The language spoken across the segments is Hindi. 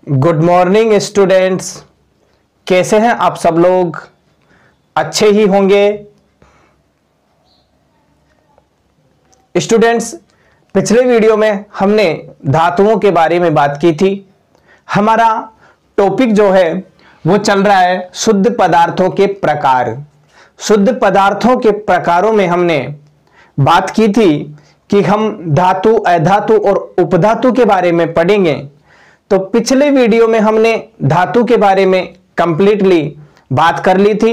Good morning students. कैसे हैं आप सब लोग? अच्छे ही होंगे। स्टूडेंट्स, पिछले वीडियो में हमने धातुओं के बारे में बात की थी। हमारा टॉपिक जो है वो चल रहा है शुद्ध पदार्थों के प्रकार। शुद्ध पदार्थों के प्रकारों में हमने बात की थी कि हम धातु, अधातु और उपधातु के बारे में पढ़ेंगे। तो पिछले वीडियो में हमने धातु के बारे में कंप्लीटली बात कर ली थी।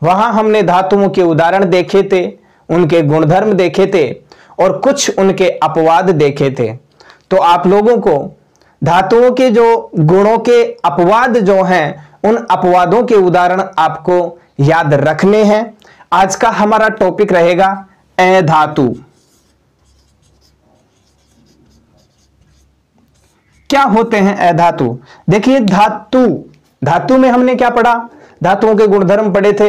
वहां हमने धातुओं के उदाहरण देखे थे, उनके गुणधर्म देखे थे और कुछ उनके अपवाद देखे थे। तो आप लोगों को धातुओं के जो गुणों के अपवाद जो हैं, उन अपवादों के उदाहरण आपको याद रखने हैं। आज का हमारा टॉपिक रहेगा अधातु। क्या होते हैं अधातु? देखिए, धातु में हमने क्या पढ़ा? धातुओं के गुणधर्म पढ़े थे।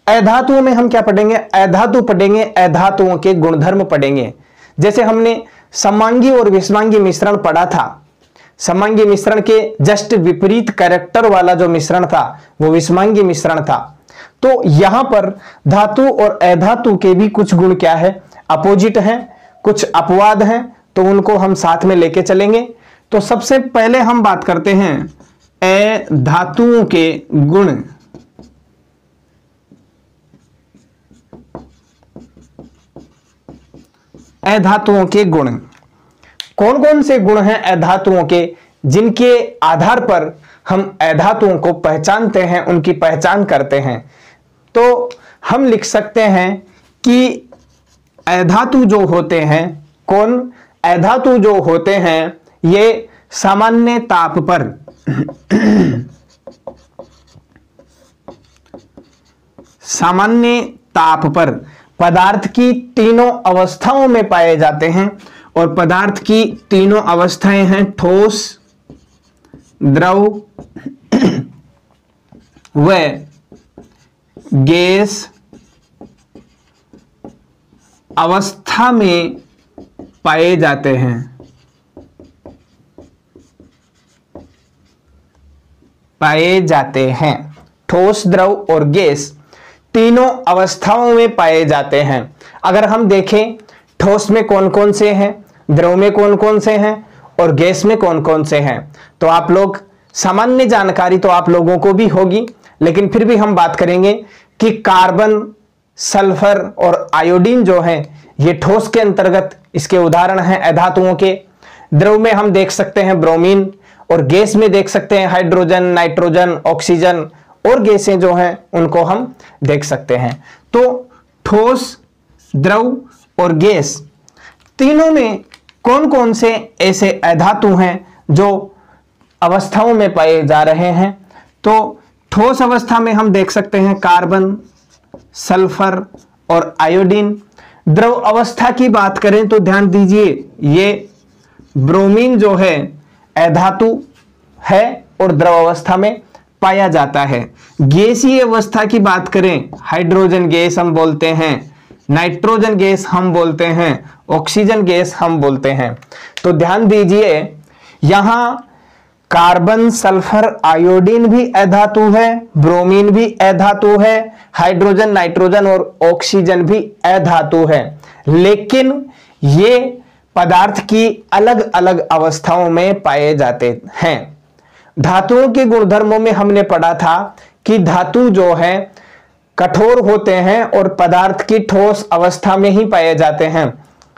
अधातुओं में हम क्या पढ़ेंगे? अधातु पढ़ेंगे, अधातुओं के गुणधर्म पढ़ेंगे। जैसे हमने समांगी और विषमांगी मिश्रण पढ़ा था। समांगी मिश्रण के जस्ट विपरीत कैरेक्टर वाला जो मिश्रण था वो विषमांगी मिश्रण था। तो यहां पर धातु और अधातु के भी कुछ गुण क्या है? अपोजिट हैं, कुछ अपवाद हैं। तो उनको हम साथ में लेके चलेंगे। तो सबसे पहले हम बात करते हैं अधातुओं के गुण। अधातुओं के गुण कौन कौन से गुण हैं अधातुओं के, जिनके आधार पर हम अधातुओं को पहचानते हैं, उनकी पहचान करते हैं? तो हम लिख सकते हैं कि अधातु जो होते हैं, अधातु जो होते हैं ये सामान्य ताप पर सामान्य ताप पर पदार्थ की तीनों अवस्थाओं में पाए जाते हैं। और पदार्थ की तीनों अवस्थाएं हैं ठोस, द्रव व गैस अवस्था में पाए जाते हैं। ठोस, द्रव और गैस तीनों अवस्थाओं में पाए जाते हैं। अगर हम देखें ठोस में कौन कौन से हैं, द्रव में कौन कौन से हैं और गैस में कौन कौन से हैं, तो आप लोग सामान्य जानकारी तो आप लोगों को भी होगी, लेकिन फिर भी हम बात करेंगे कि कार्बन, सल्फर और आयोडीन जो है ये ठोस के अंतर्गत इसके उदाहरण हैं अधातुओं के। द्रव में हम देख सकते हैं ब्रोमीन और गैस में देख सकते हैं हाइड्रोजन, नाइट्रोजन, ऑक्सीजन और गैसें जो हैं उनको हम देख सकते हैं। तो ठोस, द्रव और गैस तीनों में कौन कौन से ऐसे अधातु हैं जो अवस्थाओं में पाए जा रहे हैं? तो ठोस अवस्था में हम देख सकते हैं कार्बन, सल्फर और आयोडीन। द्रव अवस्था की बात करें तो ध्यान दीजिए, ये ब्रोमीन जो है अधातु है और द्रव अवस्था में पाया जाता है। गैसीय अवस्था की बात करें, हाइड्रोजन गैस हम बोलते हैं, नाइट्रोजन गैस हम बोलते हैं, ऑक्सीजन गैस हम बोलते हैं। तो ध्यान दीजिए, यहां कार्बन, सल्फर, आयोडीन भी अधातु है, ब्रोमीन भी अधातु है, हाइड्रोजन, नाइट्रोजन और ऑक्सीजन भी अधातु है। लेकिन ये पदार्थ की अलग अलग अवस्थाओं में पाए जाते हैं। धातुओं के गुणधर्मों में हमने पढ़ा था कि धातु जो है कठोर होते हैं और पदार्थ की ठोस अवस्था में ही पाए जाते हैं।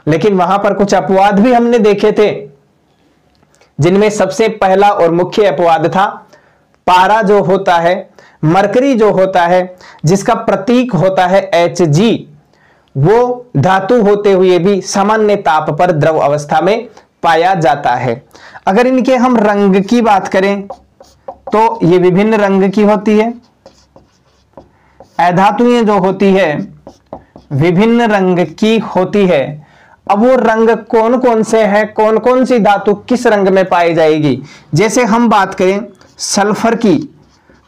लेकिन वहां पर कुछ अपवाद भी हमने देखे थे, जिनमें सबसे पहला और मुख्य अपवाद था पारा जो होता है, मरकरी जो होता है, जिसका प्रतीक होता है Hg, वो धातु होते हुए भी सामान्य ताप पर द्रव अवस्था में पाया जाता है। अगर इनके हम रंग की बात करें तो ये विभिन्न रंग की होती है। अधातुएं जो होती है विभिन्न रंग की होती है। अब वो रंग कौन कौन से हैं, कौन कौन सी धातु किस रंग में पाई जाएगी? जैसे हम बात करें सल्फर की,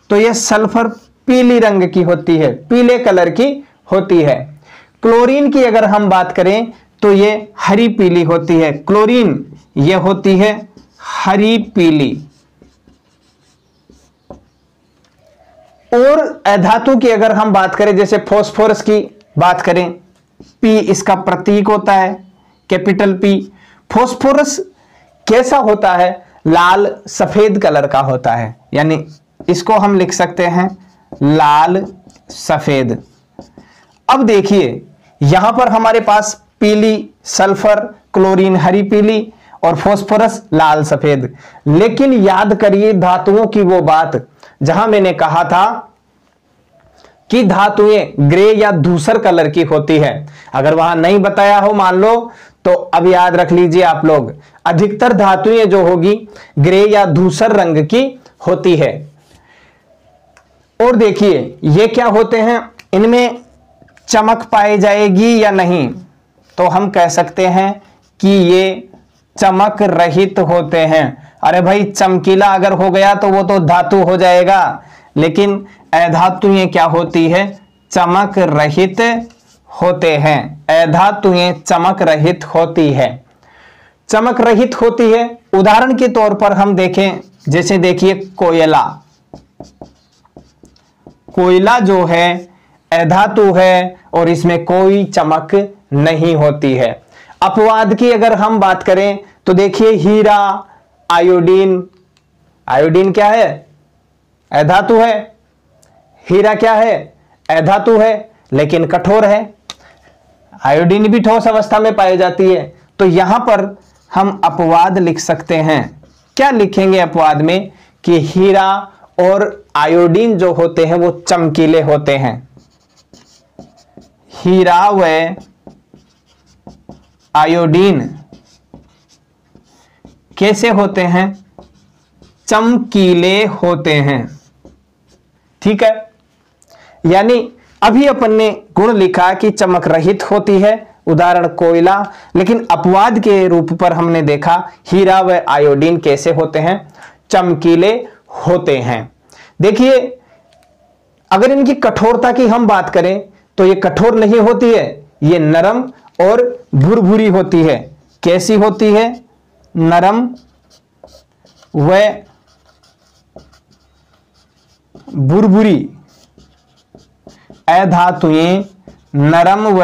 तो ये सल्फर पीली रंग की होती है, पीले कलर की होती है। क्लोरीन की अगर हम बात करें तो ये हरी पीली होती है। क्लोरीन ये होती है हरी पीली। और अधातु की अगर हम बात करें, जैसे फास्फोरस की बात करें, पी इसका प्रतीक होता है, कैपिटल पी। फास्फोरस कैसा होता है? लाल सफेद कलर का होता है, यानी इसको हम लिख सकते हैं लाल सफेद। अब देखिए यहां पर हमारे पास पीली सल्फर, क्लोरीन हरी पीली और फास्फोरस लाल सफेद। लेकिन याद करिए धातुओं की वो बात जहां मैंने कहा था कि धातुएं ग्रे या धूसर कलर की होती है। अगर वहां नहीं बताया हो मान लो, तो अब याद रख लीजिए आप लोग, अधिकतर धातुएं जो होगी ग्रे या धूसर रंग की होती है। और देखिए ये क्या होते हैं, इनमें चमक पाई जाएगी या नहीं, तो हम कह सकते हैं कि ये चमक रहित होते हैं। अरे भाई चमकीला अगर हो गया तो वो तो धातु हो जाएगा, लेकिन अधातुएं क्या होती है? चमक रहित होते हैं। अधातुएं चमक रहित होती है, चमक रहित होती है। उदाहरण के तौर पर हम देखें, जैसे देखिए कोयला, कोयला जो है अधातु है और इसमें कोई चमक नहीं होती है। अपवाद की अगर हम बात करें तो देखिए हीरा, आयोडीन, आयोडीन क्या है? अधातु है। हीरा क्या है? अधातु है लेकिन कठोर है। आयोडीन भी ठोस अवस्था में पाई जाती है। तो यहां पर हम अपवाद लिख सकते हैं। क्या लिखेंगे अपवाद में? कि हीरा और आयोडीन जो होते हैं वो चमकीले होते हैं। हीरा व आयोडीन कैसे होते हैं? चमकीले होते हैं। ठीक है, यानी अभी अपन ने गुण लिखा कि चमक रहित होती है, उदाहरण कोयला, लेकिन अपवाद के रूप पर हमने देखा हीरा व आयोडीन कैसे होते हैं? चमकीले होते हैं। देखिए अगर इनकी कठोरता की हम बात करें तो ये कठोर नहीं होती है, ये नरम और भुरभुरी होती है। कैसी होती है? नरम व भुरभुरी। अधातुएं नरम व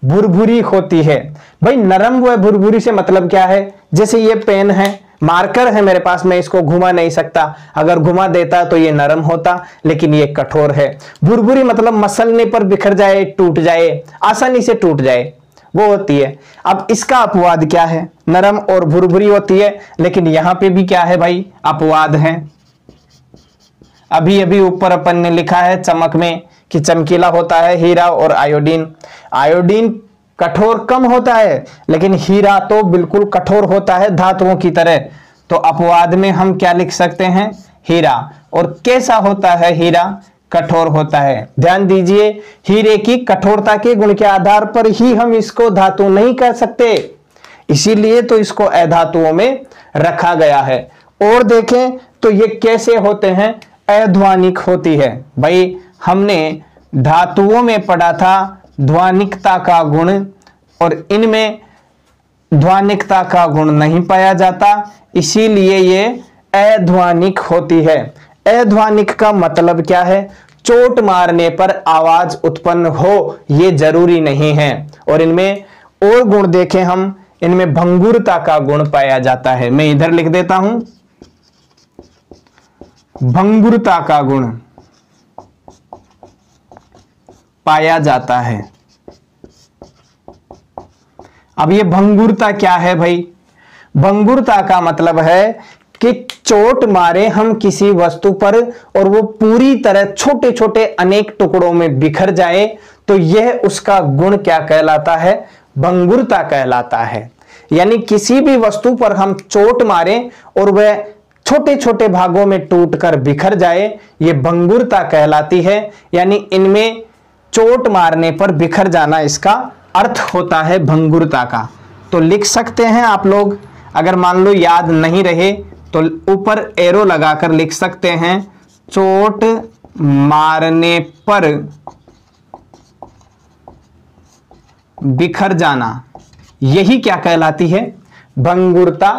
भुरभुरी होती है। भाई नरम व भुरभुरी से मतलब क्या है? जैसे ये पेन है, मार्कर है मेरे पास, मैं इसको घुमा नहीं सकता, अगर घुमा देता तो ये नरम होता, लेकिन ये कठोर है। भुरभुरी मतलब मसलने पर बिखर जाए, टूट जाए, आसानी से टूट जाए, वो होती है। अब इसका अपवाद क्या है? नरम और भुरभुरी होती है, लेकिन यहां पे भी क्या है भाई? अपवाद है। अभी अभी ऊपर अपन ने लिखा है चमक में कि चमकीला होता है हीरा और आयोडीन। आयोडीन कठोर कम होता है, लेकिन हीरा तो बिल्कुल कठोर होता है धातुओं की तरह। तो अपवाद में हम क्या लिख सकते हैं? हीरा। और कैसा होता है हीरा? कठोर होता है। ध्यान दीजिए, हीरे की कठोरता के गुण के आधार पर ही हम इसको धातु नहीं कह सकते, इसीलिए तो इसको अधातुओं में रखा गया है। और देखें तो ये कैसे होते हैं? अध्वानिक होती है। भाई हमने धातुओं में पढ़ा था ध्वानिकता का गुण, और इनमें ध्वानिकता का गुण नहीं पाया जाता, इसीलिए ये अध्वानिक होती है। अध्वानिक का मतलब क्या है? चोट मारने पर आवाज उत्पन्न हो, ये जरूरी नहीं है। और इनमें और गुण देखें हम, इनमें भंगुरता का गुण पाया जाता है। मैं इधर लिख देता हूं, भंगुरता का गुण पाया जाता है। अब ये भंगुरता क्या है भाई? भंगुरता का मतलब है कि चोट मारे हम किसी वस्तु पर और वो पूरी तरह छोटे छोटे अनेक टुकड़ों में बिखर जाए, तो यह उसका गुण क्या कहलाता है? भंगुरता कहलाता है। यानी किसी भी वस्तु पर हम चोट मारें और वह छोटे छोटे भागों में टूटकर बिखर जाए, यह भंगुरता कहलाती है। यानी इनमें चोट मारने पर बिखर जाना इसका अर्थ होता है भंगुरता का। तो लिख सकते हैं आप लोग, अगर मान लो याद नहीं रहे तो ऊपर एरो लगाकर लिख सकते हैं, चोट मारने पर बिखर जाना, यही क्या कहलाती है? भंगुरता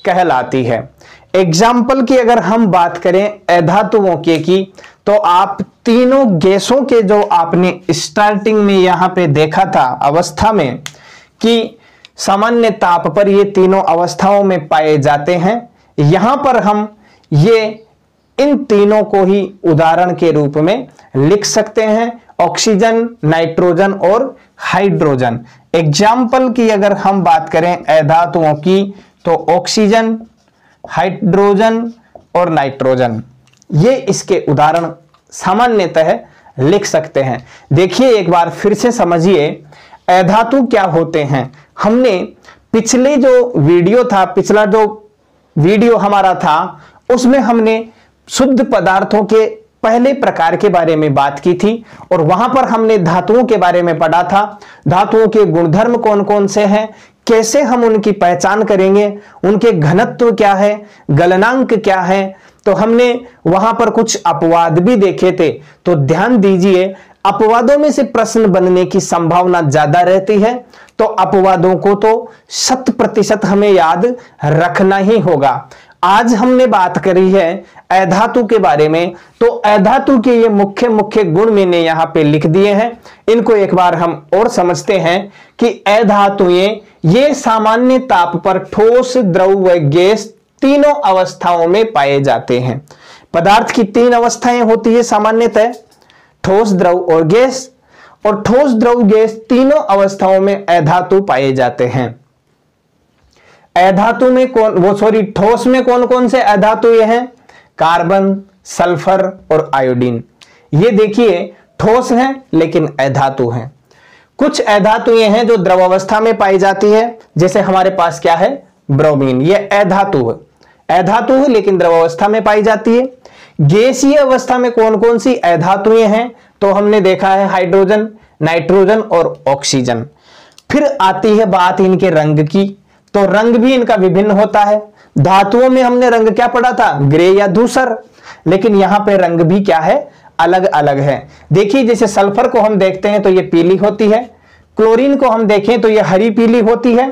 कहलाती है। एग्जाम्पल की अगर हम बात करें अधातुओं के की, तो आप तीनों गैसों के जो आपने स्टार्टिंग में यहां पे देखा था अवस्था में कि सामान्य ताप पर ये तीनों अवस्थाओं में पाए जाते हैं, यहां पर हम ये इन तीनों को ही उदाहरण के रूप में लिख सकते हैं, ऑक्सीजन, नाइट्रोजन और हाइड्रोजन। एग्जाम्पल की अगर हम बात करें अधातुओं की तो ऑक्सीजन, हाइड्रोजन और नाइट्रोजन, ये इसके उदाहरण सामान्यतः लिख सकते हैं। देखिए एक बार फिर से समझिए अधातु क्या होते हैं। हमने पिछले जो वीडियो था, पिछला जो वीडियो हमारा था, उसमें हमने शुद्ध पदार्थों के पहले प्रकार के बारे में बात की थी और वहां पर हमने धातुओं के बारे में पढ़ा था। धातुओं के गुणधर्म कौन कौन से हैं, कैसे हम उनकी पहचान करेंगे, उनके घनत्व क्या है, गलनांक क्या है। तो हमने वहां पर कुछ अपवाद भी देखे थे। तो ध्यान दीजिए, अपवादों में से प्रश्न बनने की संभावना ज्यादा रहती है, तो अपवादों को तो 100% हमें याद रखना ही होगा। आज हमने बात करी है अधातु के बारे में, तो अधातु के ये मुख्य मुख्य गुण मैंने यहां पे लिख दिए हैं। इनको एक बार हम और समझते हैं कि अधातुएं ये सामान्य ताप पर ठोस, द्रव व गैस तीनों अवस्थाओं में पाए जाते हैं। पदार्थ की 3 अवस्थाएं होती है सामान्यतः, ठोस, द्रव और गैस, और ठोस, द्रव, गैस तीनों अवस्थाओं में अधातु पाए जाते हैं। अधातु में ठोस में कौन कौन से अधातु ये हैं? कार्बन, सल्फर और आयोडीन। ये देखिए ठोस हैं लेकिन अधातु हैं। कुछ अधातु ये हैं जो द्रव अवस्था में पाई जाती है, जैसे हमारे पास क्या है, ब्रोमीन, ये अधातु है लेकिन द्रव अवस्था में पाई जाती है। गैसीय अवस्था में कौन कौन सी अधातुएं हैं? तो हमने देखा है हाइड्रोजन, नाइट्रोजन और ऑक्सीजन। फिर आती है बात इनके रंग की, तो रंग भी इनका विभिन्न होता है। धातुओं में हमने रंग क्या पढ़ा था, ग्रे या धूसर, लेकिन यहां पे रंग भी क्या है, अलग अलग है। देखिए जैसे सल्फर को हम देखते हैं तो ये पीली होती है, क्लोरीन को हम देखें तो ये हरी पीली होती है,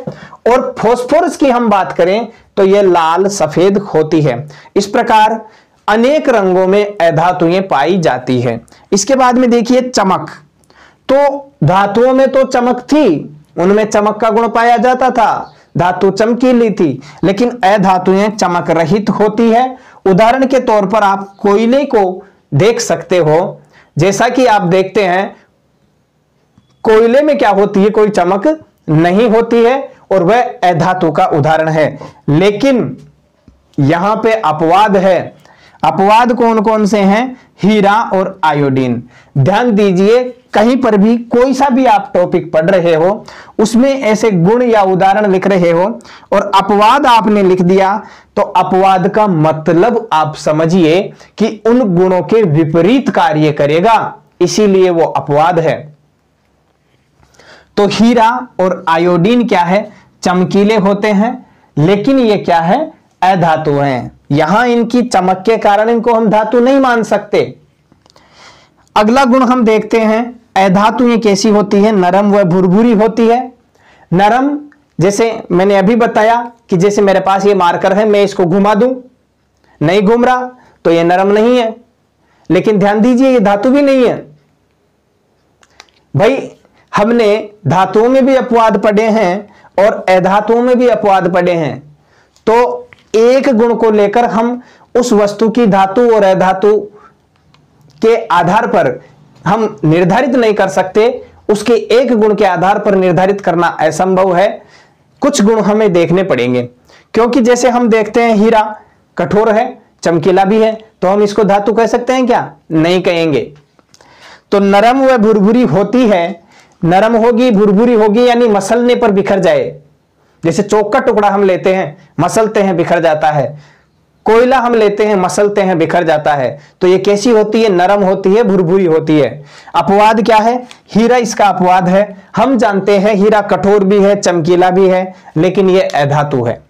और फास्फोरस की हम बात करें तो ये लाल सफेद होती है। इस प्रकार अनेक रंगों में अधातुएं पाई जाती है। इसके बाद में देखिए चमक, तो धातुओं में तो चमक थी, उनमें चमक का गुण पाया जाता था, धातु चमकीली थी, लेकिन अधातुएं चमक रहित होती है। उदाहरण के तौर पर आप कोयले को देख सकते हो, जैसा कि आप देखते हैं कोयले में क्या होती है, कोई चमक नहीं होती है, और वह अधातु का उदाहरण है। लेकिन यहां पे अपवाद है। अपवाद कौन कौन से हैं? हीरा और आयोडीन। ध्यान दीजिए, कहीं पर भी कोई सा भी आप टॉपिक पढ़ रहे हो, उसमें ऐसे गुण या उदाहरण लिख रहे हो और अपवाद आपने लिख दिया, तो अपवाद का मतलब आप समझिए कि उन गुणों के विपरीत कार्य करेगा, इसीलिए वो अपवाद है। तो हीरा और आयोडीन क्या है, चमकीले होते हैं, लेकिन ये क्या है, अधातु हैं। यहां इनकी चमक के कारण इनको हम धातु नहीं मान सकते। अगला गुण हम देखते हैं, अधातुएं कैसी होती है, नरम व भुरभुरी होती है। नरम, जैसे मैंने अभी बताया कि जैसे मेरे पास ये मार्कर है, मैं इसको घुमा दूं, नहीं घूम रहा तो ये नरम नहीं है। लेकिन ध्यान दीजिए ये धातु भी नहीं है। भाई हमने धातुओं में भी अपवाद पढ़े हैं और अधातुओं में भी अपवाद पढ़े हैं, तो एक गुण को लेकर हम उस वस्तु की धातु और अधातु के आधार पर हम निर्धारित नहीं कर सकते, उसके एक गुण के आधार पर निर्धारित करना असंभव है। कुछ गुण हमें देखने पड़ेंगे, क्योंकि जैसे हम देखते हैं हीरा कठोर है, चमकीला भी है, तो हम इसको धातु कह सकते हैं क्या? नहीं कहेंगे। तो नरम व भुरभुरी होती है, नरम होगी, भुरभुरी होगी, यानी मसलने पर बिखर जाए। जैसे चौक का टुकड़ा हम लेते हैं, मसलते हैं, बिखर जाता है। कोयला हम लेते हैं, मसलते हैं, बिखर जाता है। तो ये कैसी होती है? नरम होती है, भुरभुरी होती है। अपवाद क्या है? हीरा इसका अपवाद है। हम जानते हैं हीरा कठोर भी है, चमकीला भी है, लेकिन ये अधातु है।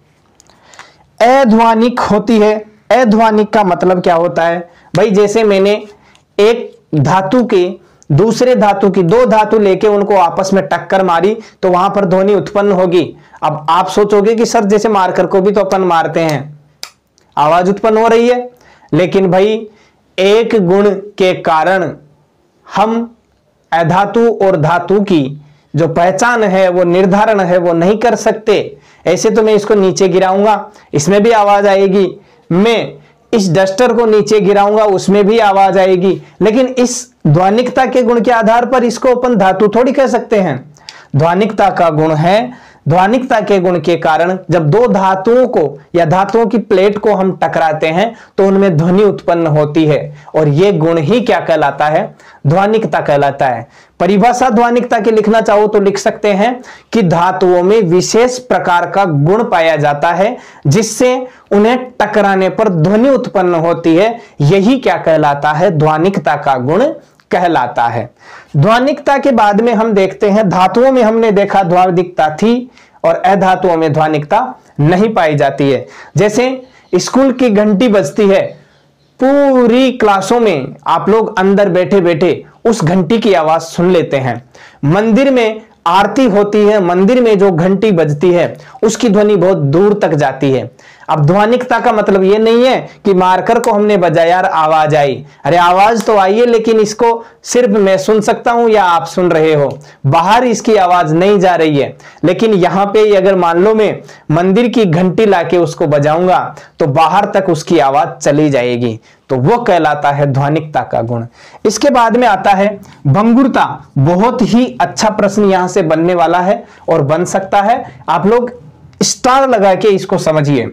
अध्वानिक होती है। अध्वानिक का मतलब क्या होता है? भाई जैसे मैंने एक धातु के दूसरे धातु की, 2 धातु लेके उनको आपस में टक्कर मारी तो वहां पर ध्वनि उत्पन्न होगी। अब आप सोचोगे कि सर जैसे मार्कर को भी तो अपन मारते हैं, आवाज उत्पन्न हो रही है, लेकिन भाई एक गुण के कारण हम अधातु और धातु की जो पहचान है, वो निर्धारण है, वो नहीं कर सकते। ऐसे तो मैं इसको नीचे गिराऊंगा, इसमें भी आवाज आएगी, मैं इस डस्टर को नीचे गिराऊंगा, उसमें भी आवाज आएगी, लेकिन इस ध्वनिकता के गुण के आधार पर इसको अपन धातु थोड़ी कह सकते हैं। ध्वनिकता का गुण है, ध्वनिकता के गुण के कारण जब दो धातुओं को या धातुओं की प्लेट को हम टकराते हैं तो उनमें ध्वनि उत्पन्न होती है, और यह गुण ही क्या कहलाता है? ध्वनिकता कहलाता है। परिभाषा ध्वनिकता की लिखना चाहो तो लिख सकते हैं कि धातुओं में विशेष प्रकार का गुण पाया जाता है जिससे उन्हें टकराने पर ध्वनि उत्पन्न होती है, यही क्या कहलाता है? ध्वनिकता का गुण कहलाता है। ध्वनिकता के बाद में हम देखते हैं, धातुओं में हमने देखा ध्वनिकता थी और अधातुओं में ध्वनिकता नहीं पाई जाती है। जैसे स्कूल की घंटी बजती है, पूरी क्लासों में आप लोग अंदर बैठे बैठे उस घंटी की आवाज सुन लेते हैं। मंदिर में आरती होती है, मंदिर में जो घंटी बजती है उसकी ध्वनि बहुत दूर तक जाती है। अब ध्वनिकता का मतलब ये नहीं है कि मार्कर को हमने बजाया और आवाज आई, अरे आवाज तो आई है लेकिन इसको सिर्फ मैं सुन सकता हूं या आप सुन रहे हो, बाहर इसकी आवाज नहीं जा रही है। लेकिन यहां पे अगर मान लो मैं मंदिर की घंटी लाके उसको बजाऊंगा तो बाहर तक उसकी आवाज चली जाएगी, तो वो कहलाता है ध्वनिकता का गुण। इसके बाद में आता है भंगुरता। बहुत ही अच्छा प्रश्न यहां से बनने वाला है और बन सकता है, आप लोग स्टार लगा के इसको समझिए।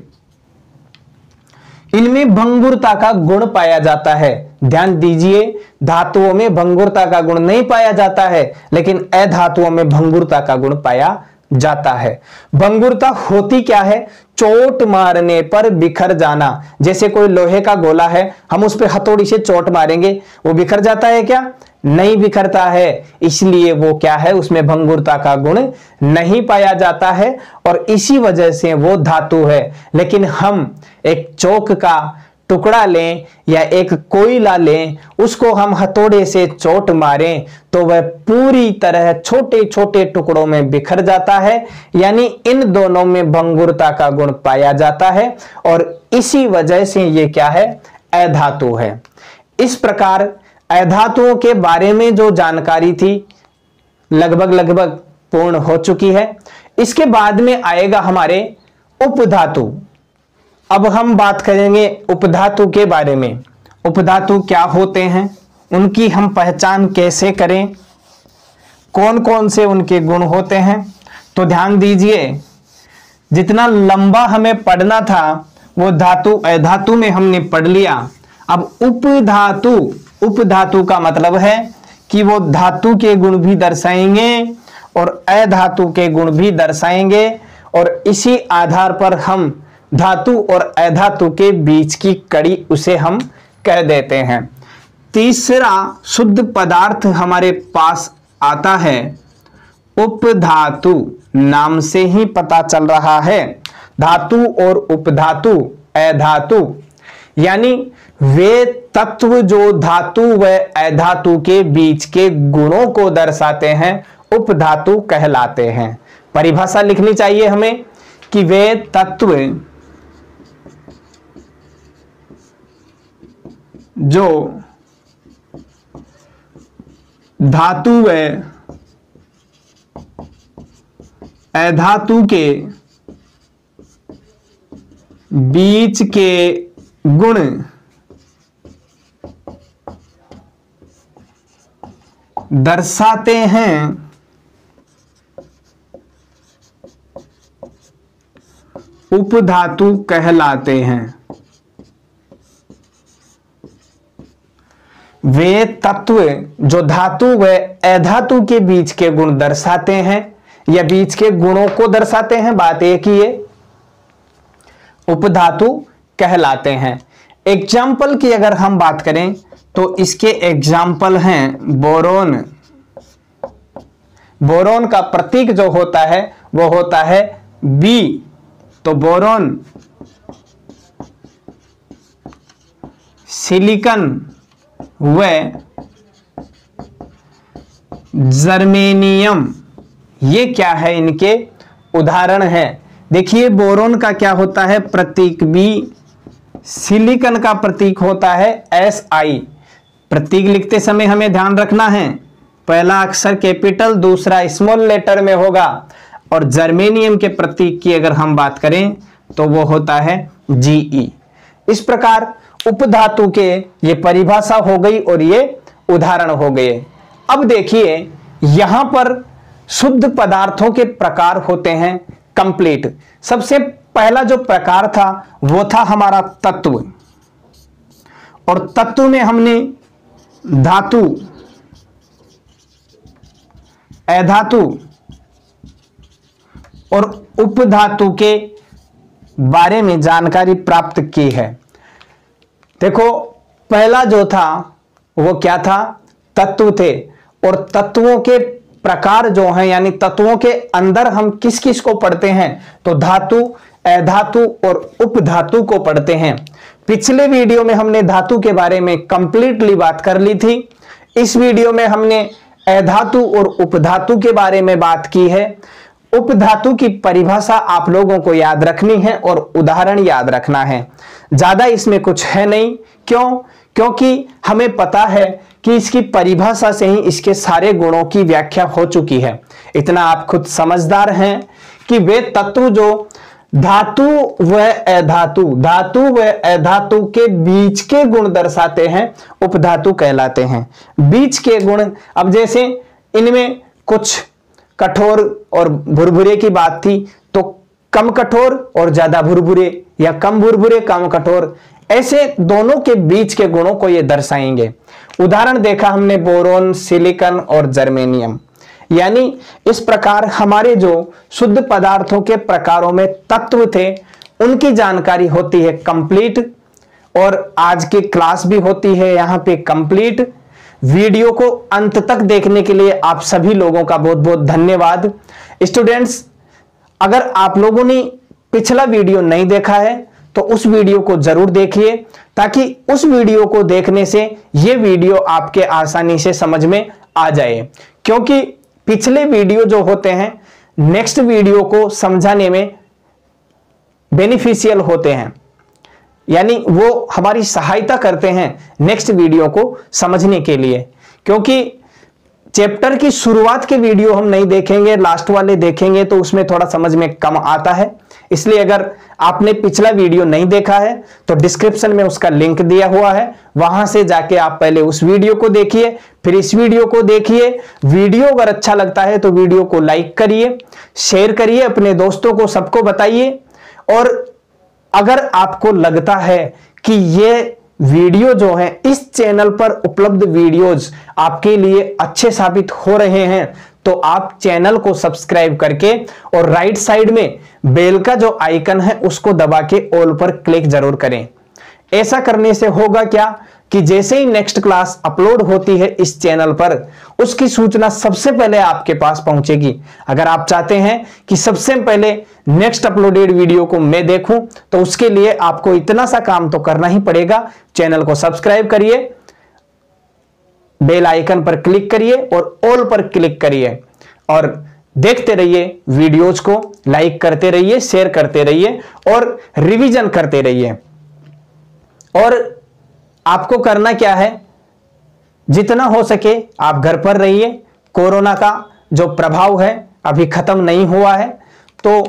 इनमें भंगुरता का गुण पाया जाता है। ध्यान दीजिए, धातुओं में भंगुरता का गुण नहीं पाया जाता है, लेकिन अधातुओं में भंगुरता का गुण पाया जाता है। भंगुरता होती क्या है? चोट मारने पर बिखर जाना। जैसे कोई लोहे का गोला है, हम उस पर हथौड़ी से चोट मारेंगे, वो बिखर जाता है क्या? नहीं बिखरता है, इसलिए वो क्या है? उसमें भंगुरता का गुण नहीं पाया जाता है और इसी वजह से वो धातु है। लेकिन हम एक चौक का टुकड़ा लें या एक कोयला लें, उसको हम हथौड़े से चोट मारें तो वह पूरी तरह छोटे छोटे टुकड़ों में बिखर जाता है। यानी इन दोनों में भंगुरता का गुण पाया जाता है और इसी वजह से ये क्या है? अधातु है। इस प्रकार अधातुओं के बारे में जो जानकारी थी लगभग पूर्ण हो चुकी है। इसके बाद में आएगा हमारे उपधातु। अब हम बात करेंगे उपधातु के बारे में। उपधातु क्या होते हैं, उनकी हम पहचान कैसे करें, कौन कौन से उनके गुण होते हैं। तो ध्यान दीजिए, जितना लंबा हमें पढ़ना था वो धातु अधातु में हमने पढ़ लिया। अब उपधातु, उपधातु का मतलब है कि वो धातु के गुण भी दर्शाएंगे और अधातु के गुण भी दर्शाएंगे, और इसी आधार पर हम धातु और अधातु के बीच की कड़ी उसे हम कह देते हैं। तीसरा शुद्ध पदार्थ हमारे पास आता है उपधातु। नाम से ही पता चल रहा है, धातु और उपधातु, अधातु, यानी वे तत्व जो धातु व अधातु के बीच के गुणों को दर्शाते हैं उपधातु कहलाते हैं। परिभाषा लिखनी चाहिए हमें कि वे तत्व जो धातु व अधातु के बीच के गुण दर्शाते हैं उपधातु कहलाते हैं। वे तत्व जो धातु व अधातु के बीच के गुण दर्शाते हैं या बीच के गुणों को दर्शाते हैं, बात एक ही है, उपधातु कहलाते हैं। एग्जाम्पल की अगर हम बात करें तो इसके एग्जाम्पल हैं बोरोन। बोरोन का प्रतीक जो होता है वो होता है बी, तो बोरोन, सिलिकॉन व जर्मेनियम, ये क्या है? इनके उदाहरण है। देखिए बोरोन का क्या होता है? प्रतीक बी, सिलिकॉन का प्रतीक होता है SI। प्रतीक लिखते समय हमें ध्यान रखना है, पहला अक्षर कैपिटल, दूसरा स्मॉल लेटर में होगा। और जर्मेनियम के प्रतीक की अगर हम बात करें तो वो होता है GE। इस प्रकार उपधातु के ये परिभाषा हो गई और ये उदाहरण हो गए। अब देखिए यहां पर शुद्ध पदार्थों के प्रकार होते हैं कंप्लीट। सबसे पहला जो प्रकार था वो था हमारा तत्व, और तत्व में हमने धातु, अधातु और उपधातु के बारे में जानकारी प्राप्त की है। देखो पहला जो था वो क्या था, तत्व थे। और तत्वों के प्रकार जो हैं, यानी तत्वों के अंदर हम किस किस को पढ़ते हैं, तो धातु, अधातु और उपधातु को पढ़ते हैं। पिछले वीडियो में हमने धातु के बारे में कंप्लीटली बात कर ली थी। इस वीडियो में हमने अधातु और उपधातु के बारे में बात की है। उपधातु की परिभाषा आप लोगों को याद रखनी है और उदाहरण याद रखना है, ज्यादा इसमें कुछ है नहीं। क्यों? क्योंकि हमें पता है कि इसकी परिभाषा से ही इसके सारे गुणों की व्याख्या हो चुकी है। इतना आप खुद समझदार हैं कि वे तत्व जो धातु व अधातु, धातु व अधातु के बीच के गुण दर्शाते हैं, उपधातु कहलाते हैं। बीच के गुण, अब जैसे इनमें कुछ कठोर और भुरभुरे की बात थी, तो कम कठोर और ज्यादा भुरभुरे, या कम भुरभुरे कम कठोर, ऐसे दोनों के बीच के गुणों को ये दर्शाएंगे। उदाहरण देखा हमने बोरोन, सिलिकॉन और जर्मेनियम। यानी इस प्रकार हमारे जो शुद्ध पदार्थों के प्रकारों में तत्व थे उनकी जानकारी होती है कंप्लीट, और आज की क्लास भी होती है यहाँ पे कंप्लीट। वीडियो को अंत तक देखने के लिए आप सभी लोगों का बहुत बहुत धन्यवाद। स्टूडेंट्स, अगर आप लोगों ने पिछला वीडियो नहीं देखा है तो उस वीडियो को जरूर देखिए, ताकि उस वीडियो को देखने से ये वीडियो आपके आसानी से समझ में आ जाए। क्योंकि पिछले वीडियो जो होते हैं नेक्स्ट वीडियो को समझाने में बेनिफिशियल होते हैं, यानी वो हमारी सहायता करते हैं नेक्स्ट वीडियो को समझने के लिए। क्योंकि चैप्टर की शुरुआत के वीडियो हम नहीं देखेंगे, लास्ट वाले देखेंगे तो उसमें थोड़ा समझ में कम आता है। इसलिए अगर आपने पिछला वीडियो नहीं देखा है तो डिस्क्रिप्शन में उसका लिंक दिया हुआ है, वहां से जाके आप पहले उस वीडियो को देखिए, फिर इस वीडियो को देखिए। वीडियो अगर अच्छा लगता है तो वीडियो को लाइक करिए, शेयर करिए, अपने दोस्तों को सबको बताइए। और अगर आपको लगता है कि ये वीडियो जो है इस चैनल पर उपलब्ध वीडियोज आपके लिए अच्छे साबित हो रहे हैं, तो आप चैनल को सब्सक्राइब करके और राइट साइड में बेल का जो आइकन है उसको दबा के ऑल पर क्लिक जरूर करें। ऐसा करने से होगा क्या कि जैसे ही नेक्स्ट क्लास अपलोड होती है इस चैनल पर, उसकी सूचना सबसे पहले आपके पास पहुंचेगी। अगर आप चाहते हैं कि सबसे पहले नेक्स्ट अपलोडेड वीडियो को मैं देखूं, तो उसके लिए आपको इतना सा काम तो करना ही पड़ेगा। चैनल को सब्सक्राइब करिए, बेल आइकन पर क्लिक करिए और ऑल पर क्लिक करिए, और देखते रहिए वीडियोज को, लाइक करते रहिए, शेयर करते रहिए और रिवीजन करते रहिए। और आपको करना क्या है, जितना हो सके आप घर पर रहिए। कोरोना का जो प्रभाव है अभी खत्म नहीं हुआ है, तो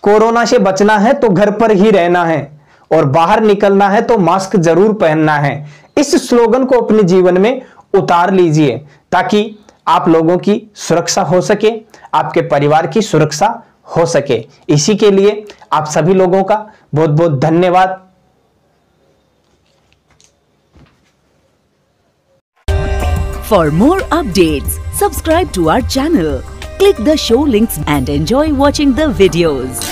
कोरोना से बचना है तो घर पर ही रहना है, और बाहर निकलना है तो मास्क जरूर पहनना है। इस स्लोगन को अपने जीवन में उतार लीजिए, ताकि आप लोगों की सुरक्षा हो सके, आपके परिवार की सुरक्षा हो सके। इसी के लिए आप सभी लोगों का बहुत बहुत धन्यवाद। For more updates, subscribe to our channel, click the show links and enjoy watching the videos.